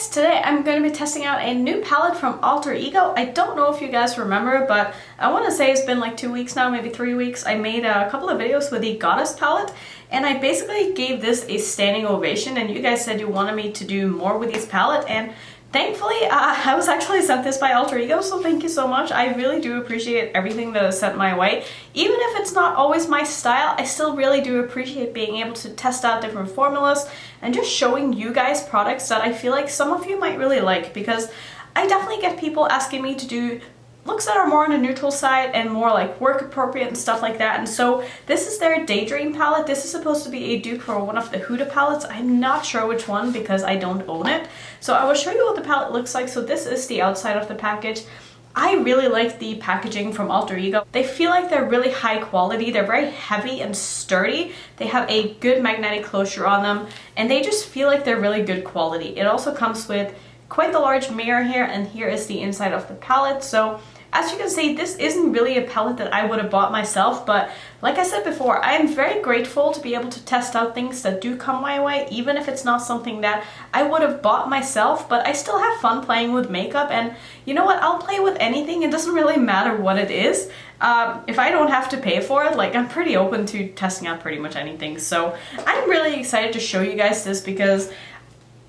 guys, today I'm going to be testing out a new palette from Alter Ego. I don't know if you guys remember, but I want to say it's been like 2 weeks now, maybe 3 weeks. I made a couple of videos with the Goddess palette, and I basically gave this a standing ovation, and you guys said you wanted me to do more with this palette, and thankfully, I was actually sent this by Alter Ego, so thank you so much. I really do appreciate everything that is sent my way. Even if it's not always my style, I still really do appreciate being able to test out different formulas and just showing you guys products that I feel like some of you might really like, because I definitely get people asking me to do looks that are more on the neutral side and more like work appropriate and stuff like that. And so this is their Daydream palette. This is supposed to be a dupe for one of the Huda palettes. I'm not sure which one because I don't own it. So I will show you what the palette looks like. So this is the outside of the package. I really like the packaging from Alter Ego. They feel like they're really high quality. They're very heavy and sturdy. They have a good magnetic closure on them, and they just feel like they're really good quality. It also comes with quite the large mirror here, and here is the inside of the palette. So as you can see, this isn't really a palette that I would have bought myself, but like I said before, I am very grateful to be able to test out things that do come my way, even if it's not something that I would have bought myself, but I still have fun playing with makeup. And you know what, I'll play with anything. It doesn't really matter what it is. If I don't have to pay for it, like, I'm pretty open to testing out pretty much anything. So I'm really excited to show you guys this because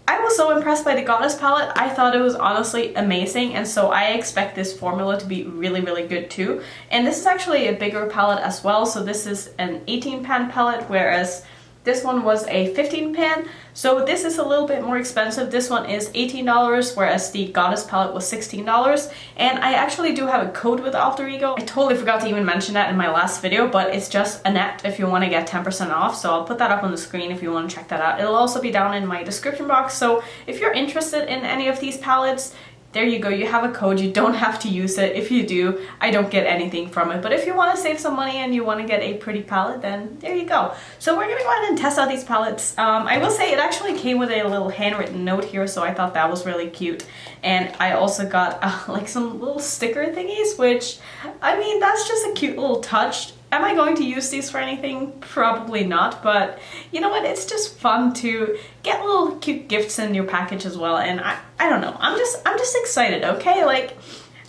I was so impressed by the Goddess palette. I thought it was honestly amazing, and so I expect this formula to be really, really good too. And this is actually a bigger palette as well, so this is an 18 pan palette, whereas this one was a 15 pan. So this is a little bit more expensive. This one is $18, whereas the Goddess palette was $16. And I actually do have a code with Alter Ego. I totally forgot to even mention that in my last video, but it's just Annette if you want to get 10% off. So I'll put that up on the screen if you want to check that out. It'll also be down in my description box. So if you're interested in any of these palettes, there you go, you have a code. You don't have to use it. If you do, I don't get anything from it. But if you want to save some money and you want to get a pretty palette, then there you go. So we're going to go ahead and test out these palettes. I will say it actually came with a little handwritten note here, so I thought that was really cute. And I also got like some little sticker thingies, which, I mean, that's just a cute little touch. Am I going to use these for anything? Probably not, but you know what? It's just fun to get little cute gifts in your package as well, and I don't know. I'm just excited, okay? Like,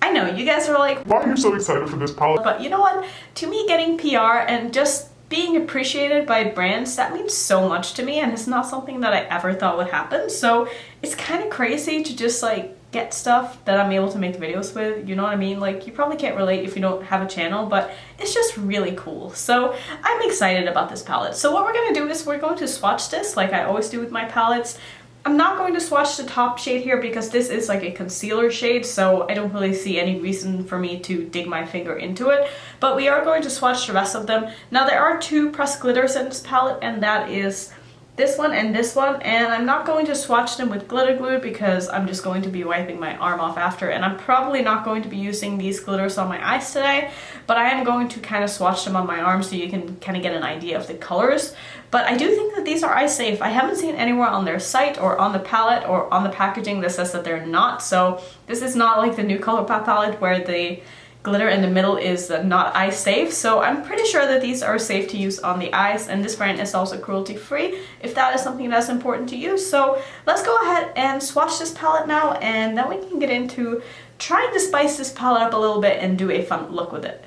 I know you guys are like, why are you so excited for this palette? But you know what? To me, getting PR and just being appreciated by brands, that means so much to me, and it's not something that I ever thought would happen. So it's kind of crazy to just like get stuff that I'm able to make videos with, you know what I mean? Like, you probably can't relate if you don't have a channel, but it's just really cool. So I'm excited about this palette. So what we're gonna do is we're going to swatch this like I always do with my palettes. I'm not going to swatch the top shade here because this is like a concealer shade, so I don't really see any reason for me to dig my finger into it. But we are going to swatch the rest of them. Now there are two pressed glitters in this palette, and that is this one and this one, and I'm not going to swatch them with glitter glue because I'm just going to be wiping my arm off after, and I'm probably not going to be using these glitters on my eyes today, but I am going to kind of swatch them on my arm so you can kind of get an idea of the colors. But I do think that these are eye safe. I haven't seen anywhere on their site or on the palette or on the packaging that says that they're not, so this is not like the new ColourPop palette where the glitter in the middle is not eye safe. So I'm pretty sure that these are safe to use on the eyes, and this brand is also cruelty free if that is something that's important to you. So let's go ahead and swatch this palette now, and then we can get into trying to spice this palette up a little bit and do a fun look with it.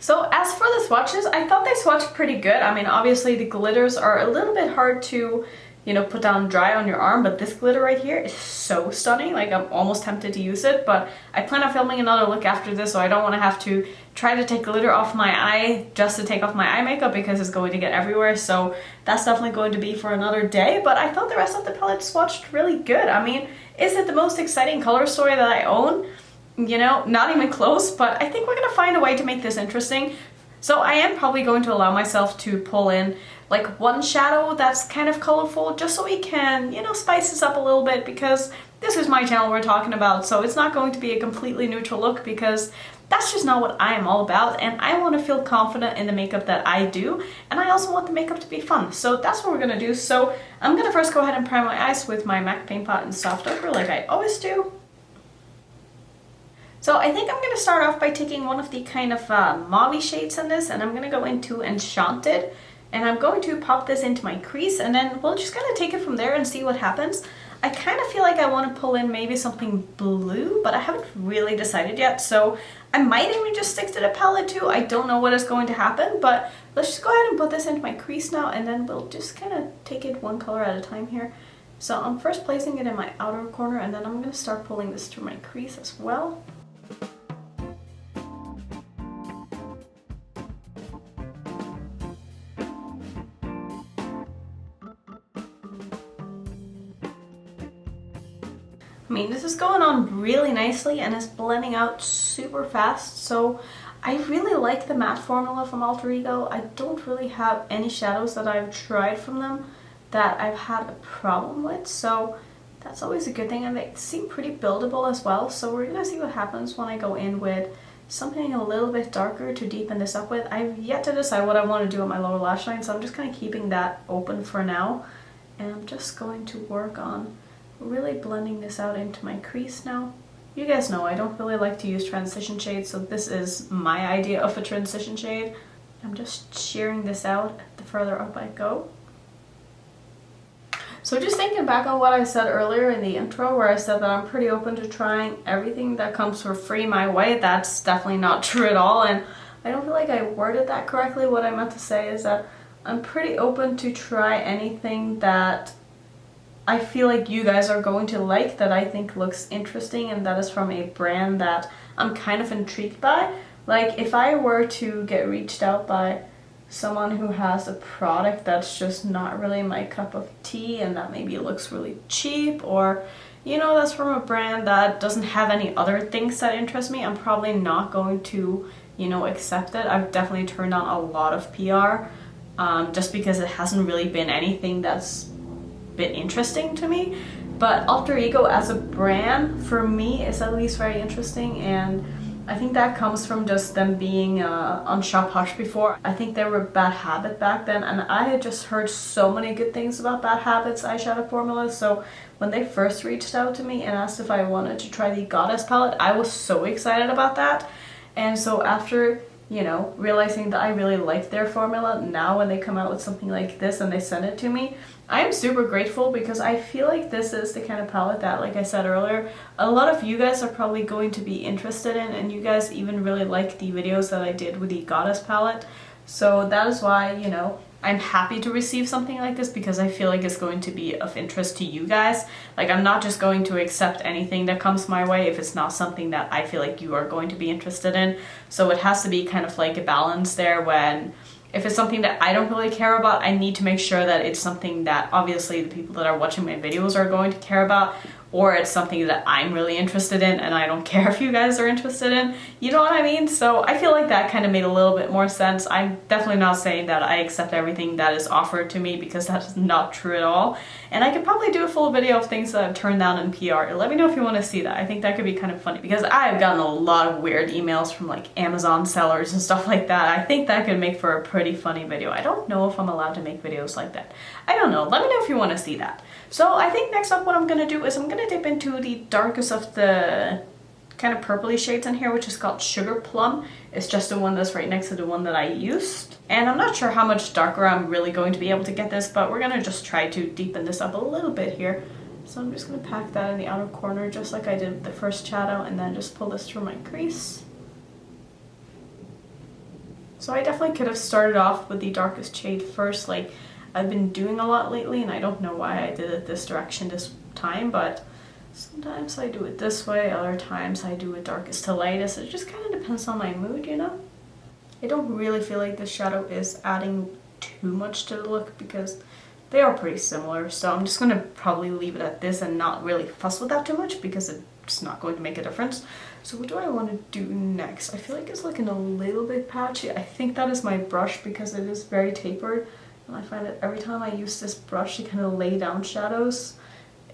So as for the swatches, I thought they swatched pretty good. I mean, obviously the glitters are a little bit hard to, you know, put down dry on your arm, but this glitter right here is so stunning. Like, I'm almost tempted to use it, but I plan on filming another look after this, so I don't want to have to try to take glitter off my eye just to take off my eye makeup because it's going to get everywhere. So that's definitely going to be for another day, but I thought the rest of the palette swatched really good. I mean, is it the most exciting color story that I own? You know, not even close, but I think we're gonna find a way to make this interesting. So I am probably going to allow myself to pull in like one shadow that's kind of colorful, just so we can, you know, spice this up a little bit, because this is my channel we're talking about, so it's not going to be a completely neutral look because that's just not what I am all about, and I want to feel confident in the makeup that I do, and I also want the makeup to be fun. So that's what we're gonna do. So I'm gonna first go ahead and prime my eyes with my MAC Paint Pot in Soft Ochre like I always do. So I think I'm gonna start off by taking one of the kind of mauve shades in this, and I'm gonna go into Enchanted, and I'm going to pop this into my crease, and then we'll just kind of take it from there and see what happens. I kind of feel like I want to pull in maybe something blue, but I haven't really decided yet, so I might even just stick to the palette too. I don't know what is going to happen, but let's just go ahead and put this into my crease now, and then we'll just kind of take it one color at a time here. So I'm first placing it in my outer corner, and then I'm going to start pulling this through my crease as well. I mean, this is going on really nicely and is blending out super fast, so I really like the matte formula from Alter Ego. I don't really have any shadows that I've tried from them that I've had a problem with, so that's always a good thing, and they seem pretty buildable as well. So we're gonna see what happens when I go in with something a little bit darker to deepen this up with. I've yet to decide what I want to do on my lower lash line, so I'm just kind of keeping that open for now, and I'm just going to work on really blending this out into my crease now. You guys know I don't really like to use transition shades, so this is my idea of a transition shade. I'm just shearing this out the further up I go. So just thinking back on what I said earlier in the intro, where I said that I'm pretty open to trying everything that comes for free my way, that's definitely not true at all, and I don't feel like I worded that correctly. What I meant to say is that I'm pretty open to try anything that I feel like you guys are going to like, that I think looks interesting, and that is from a brand that I'm kind of intrigued by. Like, if I were to get reached out by someone who has a product that's just not really my cup of tea, and that maybe looks really cheap, or, you know, that's from a brand that doesn't have any other things that interest me, I'm probably not going to, you know, accept it. I've definitely turned down a lot of PR just because it hasn't really been anything that's bit interesting to me. But Alter Ego as a brand for me is at least very interesting, and I think that comes from just them being on Shop Hush before. I think they were Bad Habit back then, and I had just heard so many good things about Bad Habit's eyeshadow formulas, so when they first reached out to me and asked if I wanted to try the Goddess palette, I was so excited about that. And so after, you know, realizing that I really liked their formula, now when they come out with something like this and they send it to me, I am super grateful, because I feel like this is the kind of palette that, like I said earlier, a lot of you guys are probably going to be interested in, and you guys even really like the videos that I did with the Goddess palette. So that is why, you know, I'm happy to receive something like this, because I feel like it's going to be of interest to you guys. Like, I'm not just going to accept anything that comes my way if it's not something that I feel like you are going to be interested in. So it has to be kind of like a balance there, when if it's something that I don't really care about, I need to make sure that it's something that obviously the people that are watching my videos are going to care about, or it's something that I'm really interested in and I don't care if you guys are interested in. You know what I mean? So I feel like that kind of made a little bit more sense. I'm definitely not saying that I accept everything that is offered to me, because that is not true at all. And I could probably do a full video of things that I've turned down in PR. Let me know if you want to see that. I think that could be kind of funny, because I've gotten a lot of weird emails from like Amazon sellers and stuff like that. I think that could make for a pretty funny video. I don't know if I'm allowed to make videos like that. I don't know. Let me know if you want to see that. So I think next up what I'm going to do is I'm going to dip into the darkest of the kind of purpley shades in here, which is called Sugar Plum. It's just the one that's right next to the one that I used. And I'm not sure how much darker I'm really going to be able to get this, but we're going to just try to deepen this up a little bit here. So I'm just going to pack that in the outer corner just like I did with the first shadow, and then just pull this through my crease. So I definitely could have started off with the darkest shade first. Like, I've been doing a lot lately, and I don't know why I did it this direction this time, but sometimes I do it this way, other times I do it darkest to lightest. It just kind of depends on my mood, you know? I don't really feel like this shadow is adding too much to the look, because they are pretty similar, so I'm just going to probably leave it at this and not really fuss with that too much, because it's not going to make a difference. So what do I want to do next? I feel like it's looking a little bit patchy. I think that is my brush, because it is very tapered, and I find that every time I use this brush to kind of lay down shadows,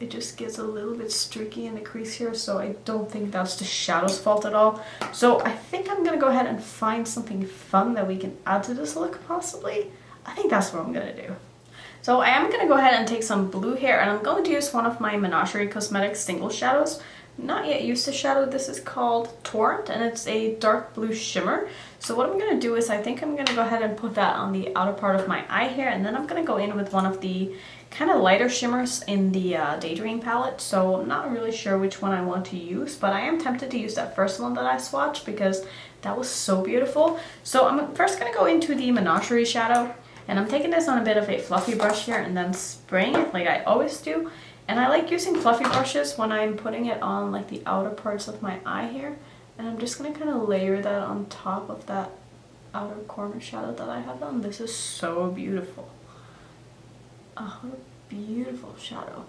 it just gets a little bit streaky in the crease here, so I don't think that's the shadow's fault at all. So I think I'm gonna go ahead and find something fun that we can add to this look, possibly. I think that's what I'm gonna do. So I am gonna go ahead and take some blue here, and I'm going to use one of my Menagerie Cosmetics single shadows. Not yet used this shadow. This is called Torrent, and it's a dark blue shimmer. So what I'm going to do is I think I'm going to go ahead and put that on the outer part of my eye here, and then I'm going to go in with one of the kind of lighter shimmers in the Daydream palette. So I'm not really sure which one I want to use, but I am tempted to use that first one that I swatched because that was so beautiful. So I'm first going to go into the Menagerie shadow, and I'm taking this on a bit of a fluffy brush here and then spraying it like I always do. And I like using fluffy brushes when I'm putting it on like the outer parts of my eye here. And I'm just going to kind of layer that on top of that outer corner shadow that I have on. This is so beautiful. Oh, what a beautiful shadow.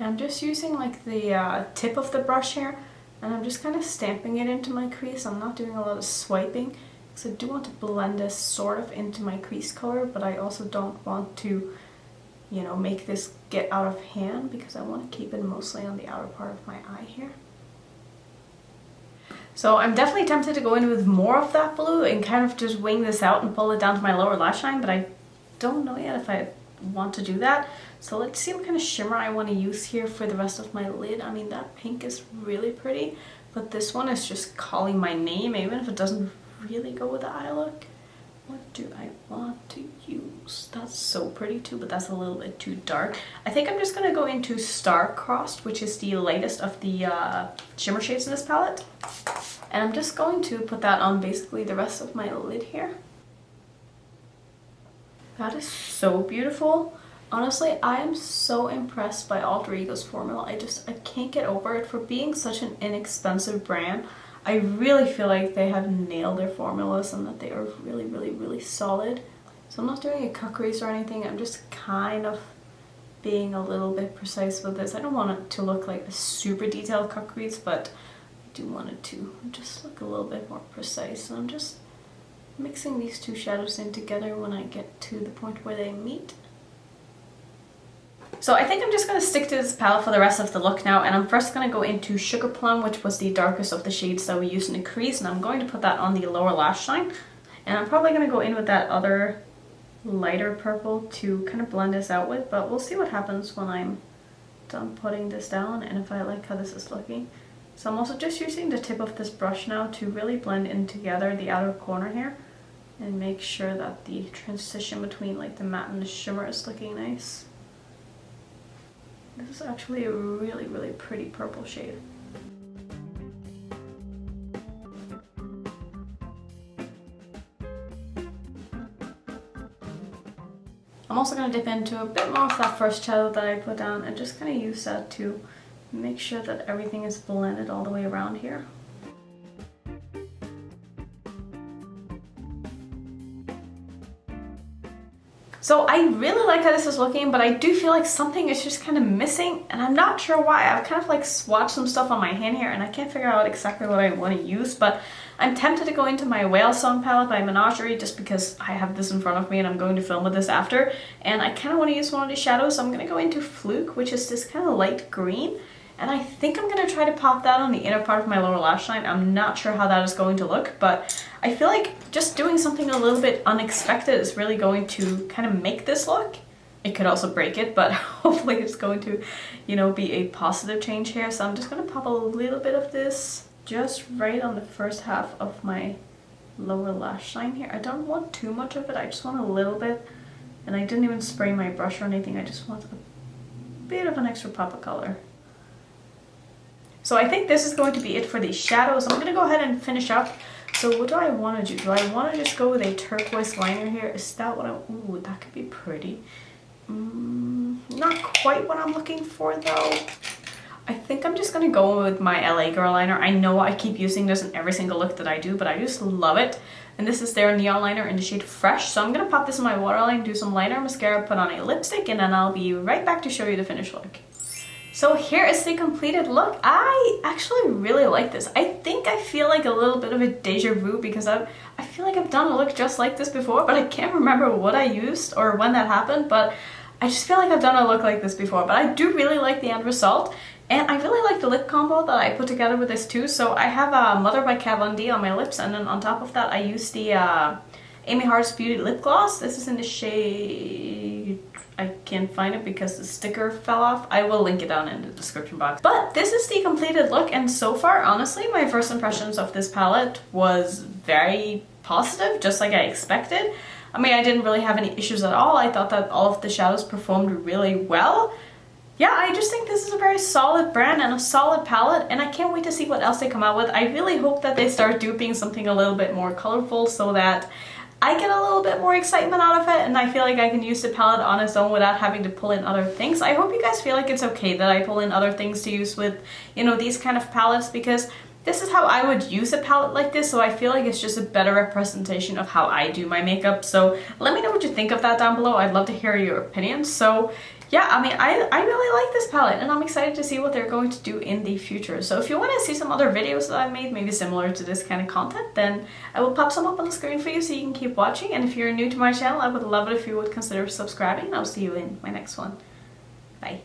And I'm just using like the tip of the brush here. And I'm just kind of stamping it into my crease. I'm not doing a lot of swiping, because I do want to blend this sort of into my crease color, but I also don't want to, you know, make this get out of hand, because I want to keep it mostly on the outer part of my eye here. So I'm definitely tempted to go in with more of that blue and kind of just wing this out and pull it down to my lower lash line, but I don't know yet if I want to do that. So let's see what kind of shimmer I want to use here for the rest of my lid. I mean, that pink is really pretty, but this one is just calling my name, even if it doesn't really go with the eye look. What do I want to use? That's so pretty too, but that's a little bit too dark. I think I'm just gonna go into Star-Crossed, which is the latest of the shimmer shades in this palette. And I'm just going to put that on basically the rest of my lid here. That is so beautiful. Honestly, I am so impressed by Alter Ego's formula. I can't get over it for being such an inexpensive brand. I really feel like they have nailed their formulas and that they are really, really, really solid. So I'm not doing a cut crease or anything. I'm just kind of being a little bit precise with this. I don't want it to look like a super detailed cut crease, but I do want it to just look a little bit more precise. And I'm just mixing these two shadows in together when I get to the point where they meet. So I think I'm just going to stick to this palette for the rest of the look now, and I'm first going to go into Sugar Plum, which was the darkest of the shades that we used in the crease, and I'm going to put that on the lower lash line. And I'm probably going to go in with that other lighter purple to kind of blend this out with, but we'll see what happens when I'm done putting this down and if I like how this is looking. So I'm also just using the tip of this brush now to really blend in together the outer corner here and make sure that the transition between like the matte and the shimmer is looking nice. This is actually a really, really pretty purple shade. I'm also going to dip into a bit more of that first shadow that I put down and just kind of use that to make sure that everything is blended all the way around here. So I really like how this is looking, but I do feel like something is just kind of missing, and I'm not sure why. I've kind of like swatched some stuff on my hand here, and I can't figure out exactly what I want to use, but I'm tempted to go into my Whale Song palette by Menagerie just because I have this in front of me and I'm going to film with this after, and I kind of want to use one of these shadows, so I'm going to go into Fluke, which is this kind of light green. And I think I'm going to try to pop that on the inner part of my lower lash line. I'm not sure how that is going to look, but I feel like just doing something a little bit unexpected is really going to kind of make this look. It could also break it, but hopefully it's going to, you know, be a positive change here. So I'm just going to pop a little bit of this just right on the first half of my lower lash line here. I don't want too much of it. I just want a little bit. And I didn't even spray my brush or anything. I just want a bit of an extra pop of color. So I think this is going to be it for these shadows. I'm going to go ahead and finish up. So what do I want to do? Do I want to just go with a turquoise liner here? Is that what I... Ooh, that could be pretty. Not quite what I'm looking for though. I think I'm just going to go with my LA Girl liner. I know I keep using this in every single look that I do, but I just love it. And this is their neon liner in the shade Fresh. So I'm going to pop this in my waterline, do some liner, mascara, put on a lipstick, and then I'll be right back to show you the finished look. So here is the completed look. I actually really like this. I think I feel like a little bit of a deja vu because I feel like I've done a look just like this before, but I can't remember what I used or when that happened, but I just feel like I've done a look like this before, but I do really like the end result. And I really like the lip combo that I put together with this too. So I have a Mother by Kat Von D on my lips, and then on top of that I use the Amy Hart's Beauty lip gloss. This is in the shade... I can't find it because the sticker fell off. I will link it down in the description box. But this is the completed look, and so far, honestly, my first impressions of this palette was very positive, just like I expected. I mean, I didn't really have any issues at all. I thought that all of the shadows performed really well. Yeah, I just think this is a very solid brand and a solid palette, and I can't wait to see what else they come out with. I really hope that they start duping something a little bit more colorful so that I get a little bit more excitement out of it, and I feel like I can use the palette on its own without having to pull in other things. I hope you guys feel like it's okay that I pull in other things to use with, you know, these kind of palettes, because this is how I would use a palette like this, so I feel like it's just a better representation of how I do my makeup. So let me know what you think of that down below. I'd love to hear your opinions. So yeah, I mean, I really like this palette, and I'm excited to see what they're going to do in the future. So if you want to see some other videos that I've made, maybe similar to this kind of content, then I will pop some up on the screen for you so you can keep watching. And if you're new to my channel, I would love it if you would consider subscribing, and I'll see you in my next one. Bye.